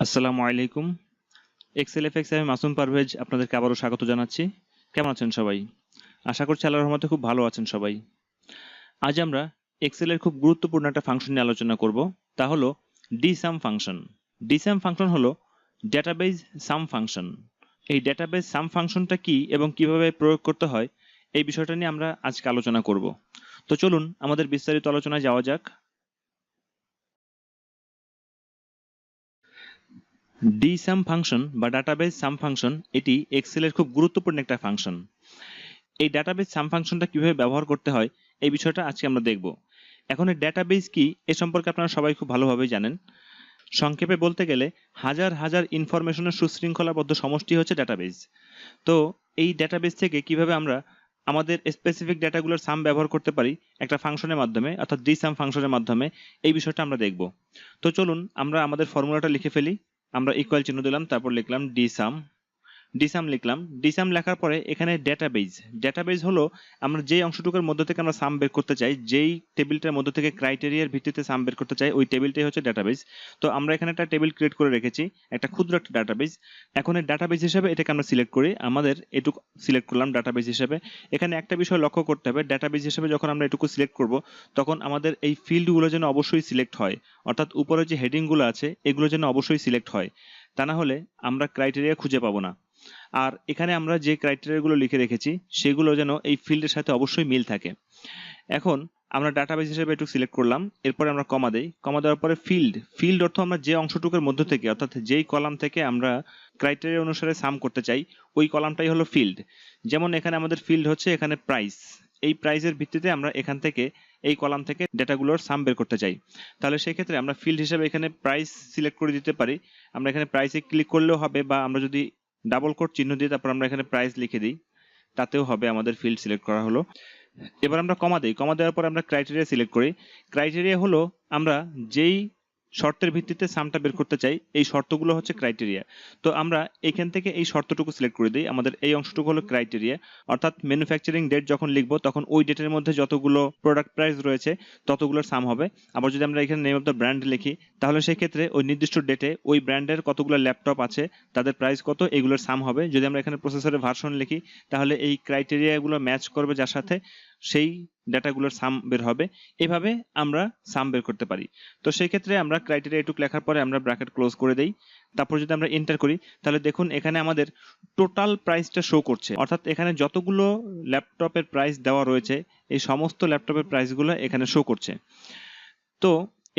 আসসালামু আলাইকুম। Excel FX আমি মাসুম পারভেজ আপনাদেরকে আবারও স্বাগত জানাচ্ছি। কেমন আছেন সবাই? আশা করছি আল্লাহর রহমতে খুব ভালো আছেন সবাই। আজ আমরা এক্সেলের খুব গুরুত্বপূর্ণ একটা ফাংশন নিয়ে আলোচনা করব, তা হলো ডিসাম ফাংশন। ডিসাম ফাংশন হলো ডেটাবেজ সাম ফাংশন। এই ডেটাবেজ সাম ফাংশনটা কি এবং কিভাবে প্রয়োগ করতে হয় এই বিষয়টা নিয়ে আমরা আজকে আলোচনা করব। তো চলুন আমাদের বিস্তারিত আলোচনায় যাওয়া যাক। ডিসাম ফাংশন বা ডাটাবেজ সাম ফাংশন এটি এক্সেলের খুব গুরুত্বপূর্ণ একটা ফাংশন। এই ডাটাবেজ সাম ফাংশনটা কিভাবে ব্যবহার করতে হয় এই বিষয়টা আজকে আমরা দেখব। এখন এই ডাটাবেজ কি এ সম্পর্কে আপনারা সবাই খুব ভালোভাবে জানেন। সংক্ষেপে বলতে গেলে হাজার হাজার ইনফরমেশনের সুশৃঙ্খলাবদ্ধ সমষ্টি হচ্ছে ডাটাবেজ। তো এই ডাটাবেজ থেকে কিভাবে আমরা আমাদের স্পেসিফিক ডাটাগুলোর সাম ব্যবহার করতে পারি একটা ফাংশনের মাধ্যমে, অর্থাৎ ডিসাম ফাংশনের মাধ্যমে, এই বিষয়টা আমরা দেখব। তো চলুন আমরা আমাদের ফর্মুলাটা লিখে ফেলি। আমরা ইকুয়াল চিহ্ন দিলাম, তারপর লিখলাম ডিসাম। ডিসাম লিখলাম। ডিসাম লেখার পরে এখানে ডেটাবেজ হলো আমরা যেই অংশটুকুর মধ্যে থেকে আমরা সাম বের করতে চাই, যেই টেবিলটার মধ্যে থেকে ক্রাইটেরিয়ার ভিত্তিতে সাম বের করতে চাই, ওই টেবিলটাই হচ্ছে ডেটাবেজ। তো আমরা এখানে একটা টেবিল ক্রিয়েট করে রেখেছি, একটা ক্ষুদ্র একটা ডাটাবেজ। এখন এই ডাটাবেজ হিসেবে এটাকে আমরা সিলেক্ট করি, আমাদের এটুকু সিলেক্ট করলাম ডাটাবেজ হিসেবে। এখানে একটা বিষয় লক্ষ্য করতে হবে, ডাটাবেজ হিসেবে যখন আমরা এটুকু সিলেক্ট করব তখন আমাদের এই ফিল্ডগুলো যেন অবশ্যই সিলেক্ট হয়, অর্থাৎ উপরে যে হেডিংগুলো আছে এগুলো যেন অবশ্যই সিলেক্ট হয়, তা না হলে আমরা ক্রাইটেরিয়া খুঁজে পাবো না। আর এখানে আমরা যে ক্রাইটেরিয়াগুলো লিখে রেখেছি সেগুলো যেন এই ফিল্ডের সাথে অবশ্যই মিল থাকে। এখন আমরা ডাটাবেজ হিসেবে একটু সিলেক্ট করলাম, এরপরে আমরা কমা দেই। কমা দেওয়ার পরে ফিল্ড অর্থ আমরা যে অংশটুকুর মধ্য থেকে, অর্থাৎ যেই কলাম থেকে আমরা ক্রাইটেরিয়া অনুসারে সাম করতে চাই ওই কলামটাই হলো ফিল্ড। যেমন এখানে আমাদের ফিল্ড হচ্ছে এখানে প্রাইস। এই প্রাইসের ভিত্তিতে আমরা এখান থেকে এই কলাম থেকে ডেটাগুলোর সাম বের করতে চাই। তাহলে সেক্ষেত্রে আমরা ফিল্ড হিসেবে এখানে প্রাইস সিলেক্ট করে দিতে পারি। আমরা এখানে প্রাইসে ক্লিক করলেও হবে, বা আমরা যদি ডাবল কোট চিহ্ন দিয়ে তারপর আমরা এখানে প্রাইস লিখে দিই তাতেও হবে, আমাদের ফিল্ড সিলেক্ট করা হলো। এবার আমরা কমা দিই। কমা দেওয়ার পর আমরা ক্রাইটেরিয়া সিলেক্ট করি। ক্রাইটেরিয়া হলো আমরা যেই শর্তের ভিত্তিতে সামটা বের করতে চাই এই শর্তগুলো হচ্ছে ক্রাইটেরিয়া। তো আমরা এখান থেকে এই শর্তটুকু সিলেক্ট করে দিই। আমাদের এই অংশটুকু হলো ক্রাইটেরিয়া, অর্থাৎ ম্যানুফ্যাকচারিং ডেট যখন লিখবো তখন ওই ডেটের মধ্যে যতগুলো প্রোডাক্ট প্রাইস রয়েছে ততগুলোর সাম হবে। আবার যদি আমরা এখানে নেম অফ দ্য ব্র্যান্ড লিখি তাহলে সেক্ষেত্রে ওই নির্দিষ্ট ডেটে ওই ব্র্যান্ডের কতগুলো ল্যাপটপ আছে, তাদের প্রাইস কত, এগুলোর সাম হবে। যদি আমরা এখানে প্রসেসরের ভার্সন লিখি তাহলে এই ক্রাইটেরিয়াগুলো ম্যাচ করবে যার সাথে, সেই ডাটাগুলোর সাম বের হবে। এভাবে আমরা সাম বের করতে পারি। তো সেই ক্ষেত্রে আমরা ক্রাইটেরিয়া এটুকু লেখার পরে আমরা ব্র্যাকেট ক্লোজ করে দেই। তারপর যদি আমরা এন্টার করি তাহলে দেখুন এখানে আমাদের টোটাল প্রাইসটা শো করছে, অর্থাৎ এখানে যতগুলো ল্যাপটপের প্রাইস দেওয়া রয়েছে এই সমস্ত ল্যাপটপের প্রাইসগুলো এখানে শো করছে। তো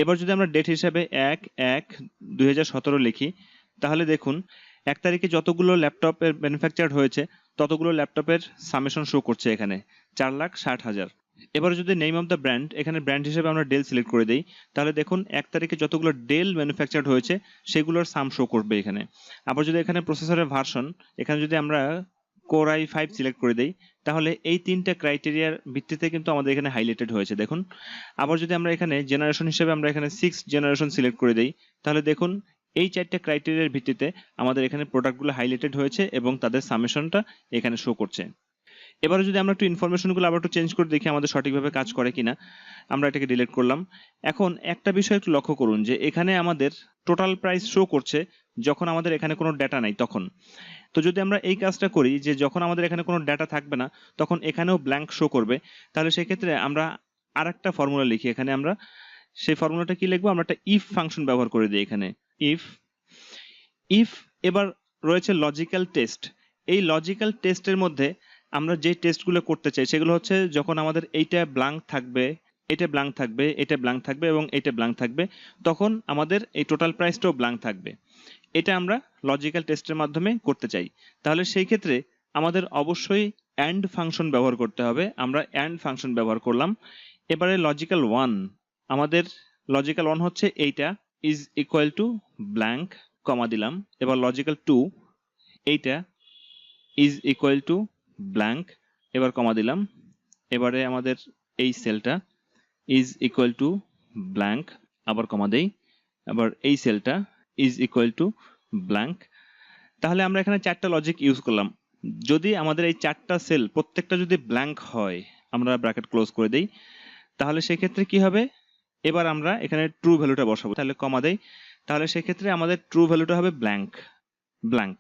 এবার যদি আমরা ডেট হিসাবে 1/1/2017 লিখি তাহলে দেখুন 1 তারিখে যতগুলো ল্যাপটপের ম্যানুফ্যাকচার্ড হয়েছে ততগুলো ল্যাপটপের সামেশন শো করছে এখানে 4,60,000। এবারে যদি নেম অফ দ্য ব্র্যান্ড, এখানে ব্র্যান্ড হিসেবে আমরা ডেল সিলেক্ট করে দিই তাহলে দেখুন 1 তারিখে যতগুলো ডেল ম্যানুফ্যাকচার্ড হয়েছে সেগুলোর সাম শো করবে এখানে। আবার যদি এখানে প্রসেসরের ভার্সন, এখানে যদি আমরা কোর i5 সিলেক্ট করে দেই তাহলে এই তিনটা ক্রাইটেরিয়ার ভিত্তিতে কিন্তু আমাদের এখানে হাইলাইটেড হয়েছে দেখুন। আবার যদি আমরা এখানে জেনারেশন হিসেবে আমরা এখানে 6 জেনারেশন সিলেক্ট করে দেই তাহলে দেখুন এই চারটা ক্রাইটেরিয়ার ভিত্তিতে আমাদের এখানে প্রোডাক্টগুলো হাইলাইটেড হয়েছে এবং তাদের সামেশনটা এখানে শো করছে। এবারে যদি আমরা একটু ইনফরমেশনগুলো আবার একটু চেঞ্জ করে দেখি আমাদের সঠিকভাবে কাজ করে কিনা, আমরা এটাকে ডিলিট করলাম। এখন একটা বিষয় একটু লক্ষ্য করুন যে এখানে আমাদের টোটাল প্রাইস শো করছে যখন আমাদের এখানে কোনো ডেটা নাই তখন। তো যদি আমরা এই কাজটা করি যে যখন আমাদের এখানে কোনো ডেটা থাকবে না তখন এখানেও ব্ল্যাঙ্ক শো করবে, তাহলে সেক্ষেত্রে আমরা আরেকটা ফর্মুলা লিখি। এখানে আমরা সেই ফর্মুলাটা কি লিখবো, আমরা একটা ইফ ফাংশন ব্যবহার করে দিই এখানে। ইফ এবার রয়েছে লজিক্যাল টেস্ট। এই লজিক্যাল টেস্টের মধ্যে আমরা যে টেস্টগুলো করতে চাই সেগুলো হচ্ছে যখন আমাদের এইটা ব্ল্যাঙ্ক থাকবে, এটা ব্ল্যাঙ্ক থাকবে, এটা ব্ল্যাঙ্ক থাকবে এবং এটা ব্ল্যাঙ্ক থাকবে, তখন আমাদের এই টোটাল প্রাইসটাও ব্ল্যাঙ্ক থাকবে। এটা আমরা লজিক্যাল টেস্টের মাধ্যমে করতে চাই। তাহলে সেই ক্ষেত্রে আমাদের অবশ্যই অ্যান্ড ফাংশন ব্যবহার করতে হবে। আমরা অ্যান্ড ফাংশন ব্যবহার করলাম। এবারে লজিক্যাল 1, আমাদের লজিক্যাল 1 হচ্ছে এইটা ইজ ইকুয়াল টু ব্ল্যাঙ্ক, কমা দিলাম। এবার লজিক্যাল 2, এইটা ইজ ইকুয়াল টু ব্ল্যাঙ্ক, এবার কমা দিলাম। এবারে আমাদের এই সেলটা ইজ ইকুয়াল টু ব্ল্যাঙ্ক, আবার কমা দেই। আবার এই সেলটা ইজ ইকুয়াল টু ব্ল্যাঙ্ক। তাহলে আমরা এখানে চারটা লজিক ইউজ করলাম। যদি আমাদের এই চারটা সেল প্রত্যেকটা যদি ব্ল্যাঙ্ক হয়, আমরা ব্র্যাকেট ক্লোজ করে দেই, তাহলে সেক্ষেত্রে কি হবে, এবার আমরা এখানে ট্রু ভ্যালুটা বসাবো। তাহলে কমা দেই, তাহলে সেক্ষেত্রে আমাদের ট্রু ভ্যালুটা হবে ব্ল্যাঙ্ক ব্ল্যাঙ্ক,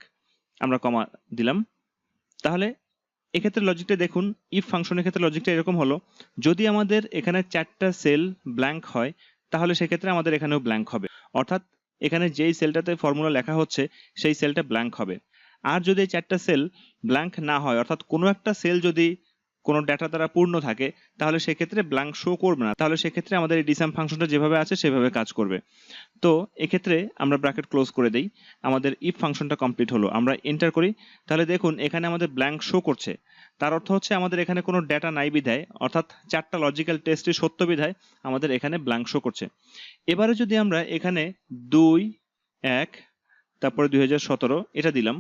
আমরা কমা দিলাম। তাহলে এক্ষেত্রে লজিকটা দেখুন, ইফ ফাংশনের ক্ষেত্রে লজিকটা এরকম হলো, যদি আমাদের এখানে 4টা সেল ব্ল্যাঙ্ক হয় তাহলে সেক্ষেত্রে আমাদের এখানেও ব্ল্যাঙ্ক হবে, অর্থাৎ এখানে যেই সেলটাতে ফর্মুলা লেখা হচ্ছে সেই সেলটা ব্ল্যাঙ্ক হবে। আর যদি এই 4টা সেল ব্ল্যাঙ্ক না হয়, অর্থাৎ কোনো একটা সেল যদি কোনো ডেটা দ্বারা পূর্ণ থাকে, তাহলে সেক্ষেত্রে ব্ল্যাঙ্ক শো করবে না, তাহলে সেক্ষেত্রে আমাদের এই ডিসাম ফাংশনটা যেভাবে আছে সেভাবে কাজ করবে। তো এক্ষেত্রে আমরা ব্র্যাকেট ক্লোজ করে দেই, আমাদের ইফ ফাংশনটা কমপ্লিট হলো। আমরা এন্টার করি, তাহলে দেখুন এখানে আমাদের ব্ল্যাঙ্ক শো করছে, তার অর্থ হচ্ছে আমাদের এখানে কোনো ডেটা নাই বিধায়, অর্থাৎ 4টা লজিক্যাল টেস্টই সত্য বিধায় আমাদের এখানে ব্ল্যাঙ্ক শো করছে। এবারে যদি আমরা এখানে 2 1 তারপরে 2017 এটা দিলাম,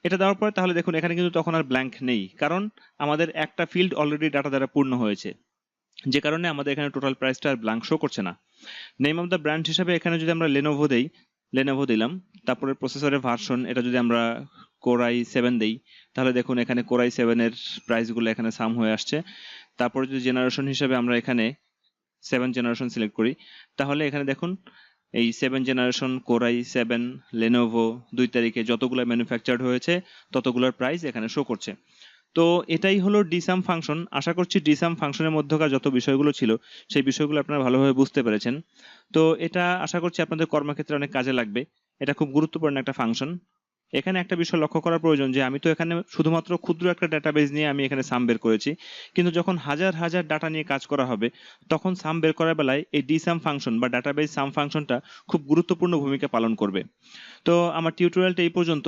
এটা দেওয়ার পরে তাহলে দেখুন এখানে কিন্তু তখন আর ব্ল্যাঙ্ক নেই, কারণ আমাদের একটা ফিল্ড অলরেডি ডাটা দ্বারা পূর্ণ হয়েছে, যে কারণে আমাদের এখানে টোটাল প্রাইসটা আর ব্ল্যাঙ্ক শো করছে না। নেম অফ দ্য ব্র্যান্ড হিসাবে এখানে যদি আমরা লেনোভো দেই, লেনোভো দিলাম, তারপরে প্রসেসরের ভার্সন এটা যদি আমরা কোরাই 7 দেই, তাহলে দেখুন এখানে কোরাই 7 এর প্রাইসগুলো এখানে সাম হয়ে আসছে। তারপরে যদি জেনারেশন হিসাবে আমরা এখানে 7 জেনারেশন সিলেক্ট করি, তাহলে এখানে দেখুন এই 7 জেনারেশন কোরাই 7 লেনোভো 2 তারিখে যতগুলো ম্যানুফ্যাকচার্ড হয়েছে ততগুলোর প্রাইস এখানে শো করছে। তো এটাই হলো ডিসাম ফাংশন। আশা করছি ডিসাম ফাংশনের মধ্যকার যত বিষয়গুলো ছিল সেই বিষয়গুলো আপনারা ভালোভাবে বুঝতে পেরেছেন। তো এটা আশা করছি আপনাদের কর্মক্ষেত্রে অনেক কাজে লাগবে। এটা খুব গুরুত্বপূর্ণ একটা ফাংশন। এখানে একটা বিষয় লক্ষ্য করা প্রয়োজন যে আমি তো এখানে শুধুমাত্র ক্ষুদ্র একটা ডাটাবেজ নিয়ে আমি এখানে সাম বের করেছি, কিন্তু যখন হাজার হাজার ডাটা নিয়ে কাজ করা হবে তখন সাম বের করার বেলায় এই ডিসাম ফাংশন বা ডাটাবেজ সাম ফাংশনটা খুব গুরুত্বপূর্ণ ভূমিকা পালন করবে। তো আমার টিউটোরিয়ালটা এই পর্যন্ত।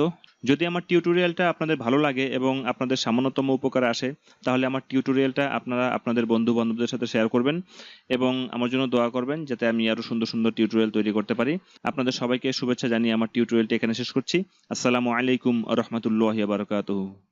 যদি আমার টিউটোরিয়ালটা আপনাদের ভালো লাগে এবং আপনাদের সামান্যতম উপকারে আসে, তাহলে আমার টিউটোরিয়ালটা আপনারা আপনাদের বন্ধু বান্ধবদের সাথে শেয়ার করবেন এবং আমার জন্য দোয়া করবেন যাতে আমি আরো সুন্দর সুন্দর টিউটোরিয়াল তৈরি করতে পারি। আপনাদের সবাইকে শুভেচ্ছা জানিয়ে আমার টিউটোরিয়ালটা এখানে শেষ করছি। আসসালামু আলাইকুম ওয়া রাহমাতুল্লাহি ওয়া বারাকাতুহু।